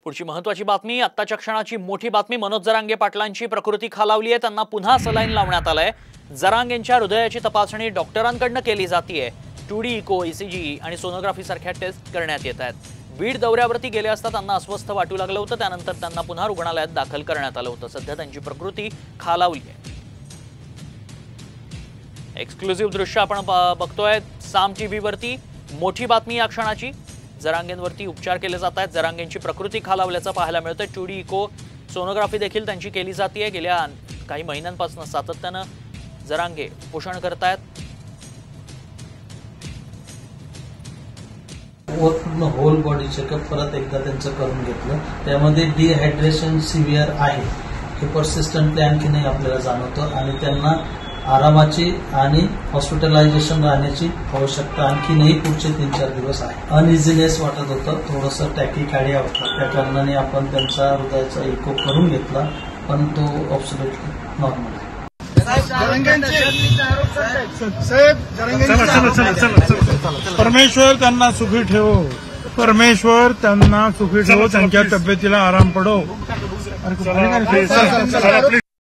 पुढची महत्त्वाची बातमी, आत्ताच्या क्षणाची मोठी बातमी। मनोज जरांगे पाटलांची प्रकृती खालावली आहे, त्यांना पुन्हा सलाईन लावण्यात आलंय। जरांगेंच्या हृदयाची तपासणी डॉक्टरांकडून केली जातेय। 2D इको, ECG आणि सोनोग्राफी सारख्या टेस्ट करण्यात येत आहेत। बीड दौऱ्यावरती गेले असता त्यांना अस्वस्थ वाटू लागलं होतं, त्यानंतर त्यांना पुन्हा रुग्णालयात दाखल करण्यात आलं होतं। सध्या त्यांची प्रकृती खालावली आहे। एक्सक्लुसिव्ह दृश्य आपण बघतोय साम टीव्ही वरती। मोठी बातमी या क्षणाची, जरांगेंवरती उपचार केले जात आहेत। जरांगेंची प्रकृती खालावल्याचं पाहायला मिळतंय। 2D इको, सोनोग्राफी देखील त्यांची केली जाते। गेल्या काही महिन्यांपासून सातत्यानं जरांगे पोषण करतायत। पूर्ण होल बॉडी चेकअप परत एकदा त्यांचं करून घेतलं। त्यामध्ये डिहायड्रेशन सिव्हिअर आहे हे परसिस्टंटली आणखीनही आपल्याला जाणवतं आणि त्यांना आरामाची आणि हॉस्पिटलायझेशन राहण्याची आवश्यकता आणखीनही पुढचे 3-4 दिवस आहे। अनइझीनेस वाटत होतं, थोडंसं टॅकीकार्डिया होतं, त्या कारणाने आपण त्यांचा हृदयाचा इको करून घेतला, पण तो ॲब्सोल्युटली नॉर्मल आहे। परमेश्वर त्यांना सुखी ठेवो, परमेश्वर त्यांना सुखी ठेवो, त्यांच्या तब्येतीला आराम पडो।